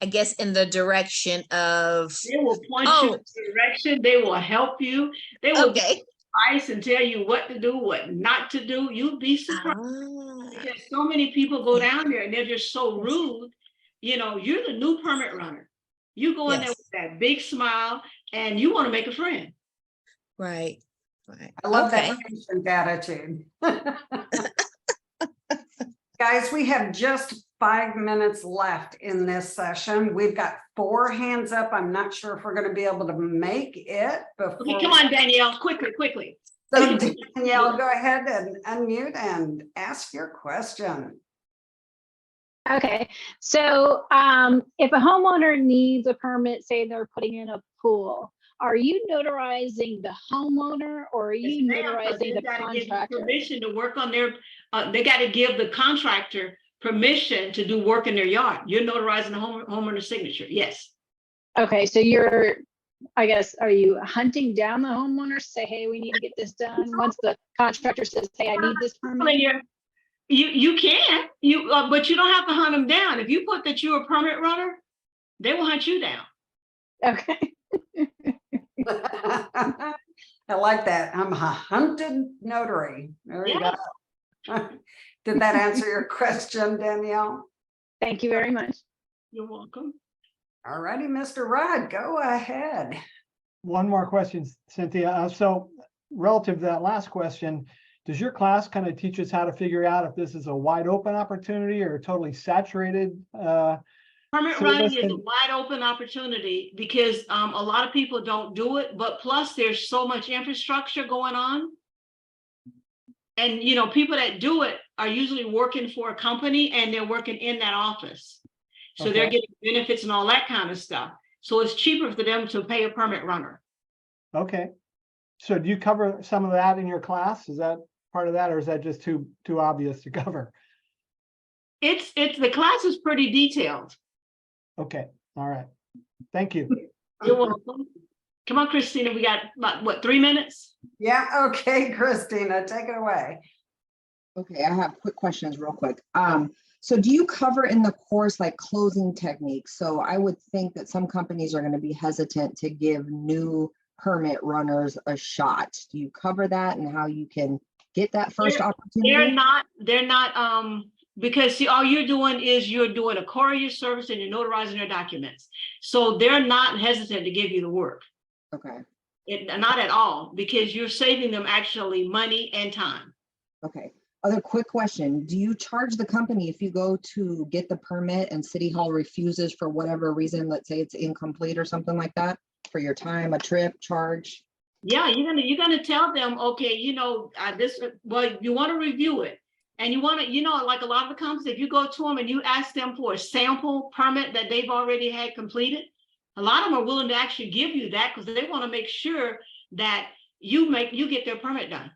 I guess, in the direction of. They will point you in the direction. They will help you. They will give you advice and tell you what to do, what not to do. You'll be surprised. Because so many people go down there and they're just so rude. You know, you're the new permit runner. You go in there with that big smile and you want to make a friend. Right. I love that patient attitude. Guys, we have just 5 minutes left in this session. We've got 4 hands up. I'm not sure if we're going to be able to make it before. Okay, come on, Danielle, quickly. So Danielle, go ahead and unmute and ask your question. Okay, so if a homeowner needs a permit, say they're putting in a pool, are you notarizing the homeowner or are you notarizing the contractor? Permission to work on their, they got to give the contractor permission to do work in their yard. You're notarizing the homeowner's signature, yes. Okay, so you're, I guess, are you hunting down the homeowner, say, hey, we need to get this done? Once the contractor says, hey, I need this permit? You can, but you don't have to hunt them down. If you put that you're a permit runner, they will hunt you down. Okay. I like that. I'm a hunted notary. There you go. Did that answer your question, Danielle? Thank you very much. You're welcome. All righty, Mr. Rod, go ahead. One more question, Cynthia. So relative to that last question, does your class kind of teach us how to figure out if this is a wide open opportunity or a totally saturated? Permit running is a wide open opportunity because a lot of people don't do it, but plus there's so much infrastructure going on. And, you know, people that do it are usually working for a company and they're working in that office. So they're getting benefits and all that kind of stuff. So it's cheaper for them to pay a permit runner. Okay. So do you cover some of that in your class? Is that part of that, or is that just too obvious to cover? It's the class is pretty detailed. Okay. All right. Thank you. You're welcome. Come on, Christina. We got about, what, 3 minutes? Yeah. Okay, Christina, take it away. Okay, I have quick questions real quick. So do you cover in the course like closing techniques? So I would think that some companies are going to be hesitant to give new permit runners a shot. Do you cover that and how you can get that first opportunity? They're not, because see, all you're doing is you're doing a courier service and you're notarizing their documents. So they're not hesitant to give you the work. Okay. Not at all, because you're saving them actually money and time. Okay. Other quick question. Do you charge the company if you go to get the permit and City Hall refuses for whatever reason, let's say it's incomplete or something like that, for your time, a trip charge? Yeah, you're gonna tell them, okay, well, you want to review it. And you want to, like a lot of the companies, if you go to them and you ask them for a sample permit that they've already had completed, a lot of them are willing to actually give you that because they want to make sure that you get their permit done.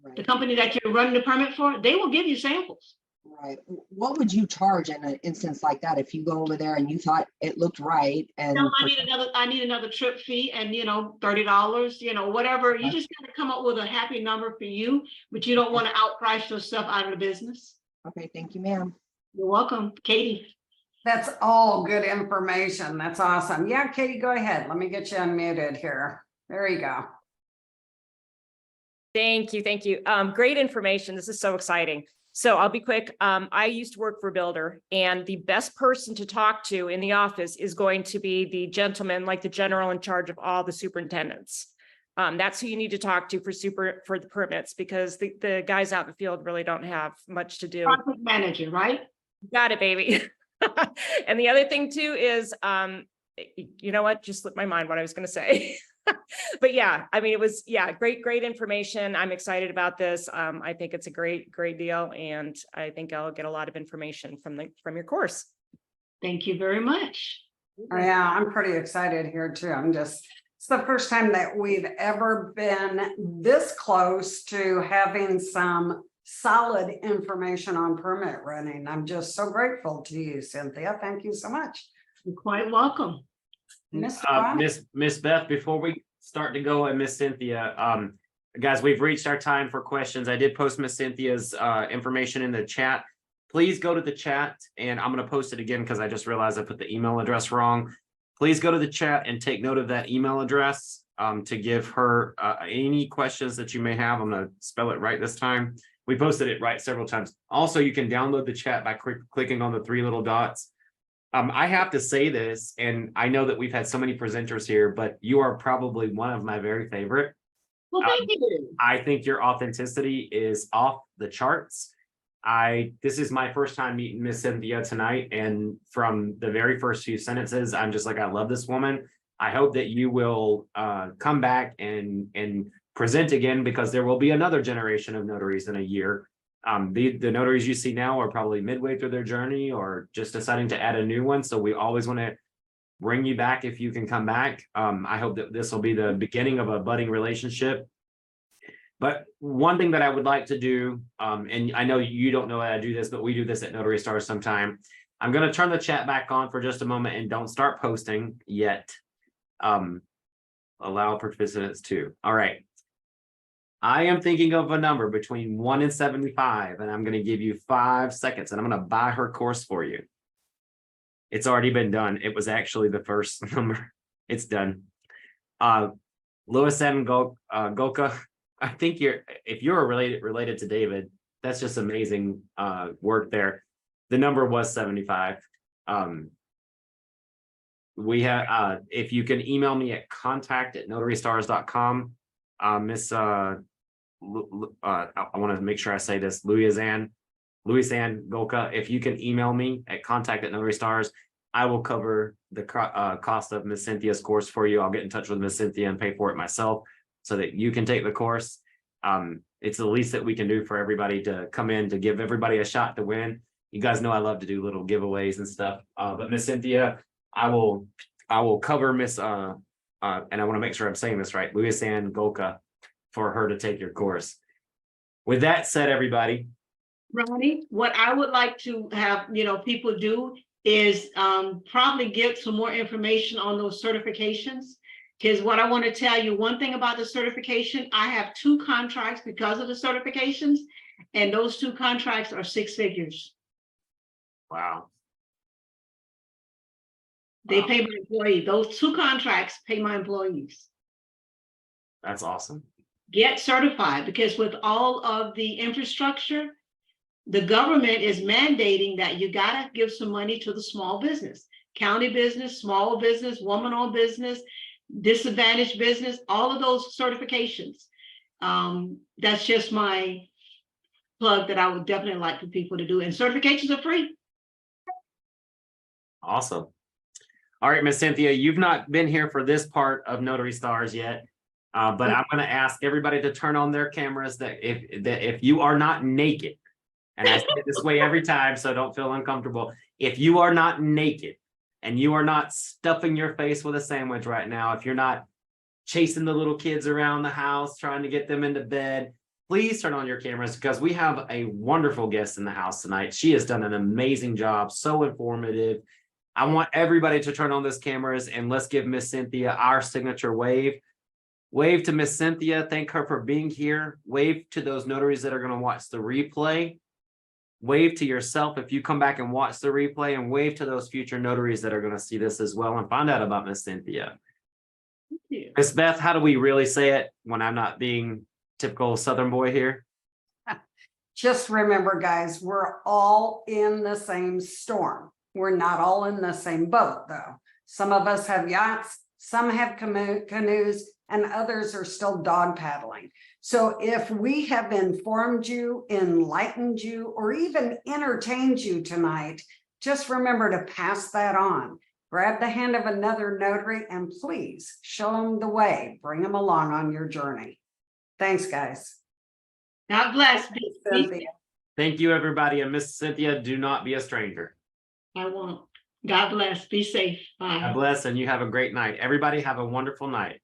The Right, company that you're running the permit for, they will give you samples. right. What would you charge in an instance like that if you go over there and you thought it looked right and I need another trip fee and $30, whatever. You just gotta come up with a happy number for you, but you don't want to outprice yourself out of the business. okay, thank you, ma'am. You're welcome, Katie. That's all good information. That's awesome. Yeah, Katie, go ahead. Let me get you unmuted here. There you go. Thank you. Thank you. Great information. This is so exciting. So I'll be quick. I used to work for a builder, and the best person to talk to in the office is going to be the gentleman, like the general in charge of all the superintendents. That's who you need to talk to for the permits, because the guys out in the field really don't have much to do. Project manager, right? Got it, baby. And the other thing too is, you know what? Just slipped my mind what I was going to say. But yeah, I mean, it was, great information. I'm excited about this. I think it's a great deal. And I think I'll get a lot of information from your course. Thank you very much. Yeah, I'm pretty excited here too. It's the first time that we've ever been this close to having some solid information on permit running. I'm just so grateful to you, Cynthia. Thank you so much. You're quite welcome. Mr. Bond? Miss Beth, before we start to go, and Miss Cynthia, guys, we've reached our time for questions. I did post Miss Cynthia's information in the chat. Please go to the chat, and I'm going to post it again because I just realized I put the email address wrong. Please go to the chat and take note of that email address to give her any questions that you may have. I'm going to spell it right this time. We posted it right several times. Also, you can download the chat by clicking on the three little dots. I have to say this, and I know that we've had so many presenters here, but you are probably one of my very favorite. Well, thank you. I think your authenticity is off the charts. This is my first time meeting Miss Cynthia tonight, and from the very first few sentences, I'm just like, I love this woman. I hope that you will come back and present again, because there will be another generation of notaries in a year. The notaries you see now are probably midway through their journey or just deciding to add a new one. So we always want to bring you back if you can come back. I hope that this will be the beginning of a budding relationship. But one thing that I would like to do, and I know you don't know how to do this, but we do this at Notary Stars sometime. I'm going to turn the chat back on for just a moment and don't start posting yet. Allow participants to. All right. I am thinking of a number between 1 and 75, and I'm going to give you 5 seconds, and I'm going to buy her course for you. It's already been done. It was actually the first number. It's done. Louis M. Golka, I think if you're related to David, that's just amazing work there. The number was 75. We have, if you can email me at contact@notarystars.com. Miss I want to make sure I say this, Louisanne Golka, if you can email me at contact@notarystars, I will cover the cost of Miss Cynthia's course for you. I'll get in touch with Miss Cynthia and pay for it myself so that you can take the course. It's the least that we can do for everybody to come in, to give everybody a shot to win. You guys know I love to do little giveaways and stuff, but Miss Cynthia, I will cover Miss and I want to make sure I'm saying this right, Louisanne Golka, for her to take your course. With that said, everybody. Ronnie, what I would like to have, people do is probably get some more information on those certifications. Because what I want to tell you, one thing about the certification, I have 2 contracts because of the certifications, and those 2 contracts are 6 figures. Wow. They pay my employee. Those 2 contracts pay my employees. That's awesome. Get certified, because with all of the infrastructure, the government is mandating that you got to give some money to the small business, county business, small business, woman-owned business, disadvantaged business, all of those certifications. That's just my plug that I would definitely like for people to do. And certifications are free. Awesome. All right, Miss Cynthia, you've not been here for this part of Notary Stars yet. But I'm going to ask everybody to turn on their cameras that if you are not naked, and I say it this way every time, so don't feel uncomfortable. If you are not naked and you are not stuffing your face with a sandwich right now, if you're not chasing the little kids around the house, trying to get them into bed, please turn on your cameras because we have a wonderful guest in the house tonight. She has done an amazing job, so informative. I want everybody to turn on those cameras and let's give Miss Cynthia our signature wave. Wave to Miss Cynthia. Thank her for being here. Wave to those notaries that are going to watch the replay. Wave to yourself if you come back and watch the replay, and wave to those future notaries that are going to see this as well and find out about Miss Cynthia. Miss Beth, how do we really say it when I'm not being typical Southern boy here? Just remember, guys, we're all in the same storm. We're not all in the same boat, though. Some of us have yachts, some have canoes, and others are still dog paddling. So if we have informed you, enlightened you, or even entertained you tonight, just remember to pass that on. Grab the hand of another notary and please show them the way. Bring them along on your journey. Thanks, guys. God bless. Cynthia. Thank you, everybody. And Miss Cynthia, do not be a stranger. I won't. God bless. Be safe. Bye. God bless, and you have a great night. Everybody have a wonderful night.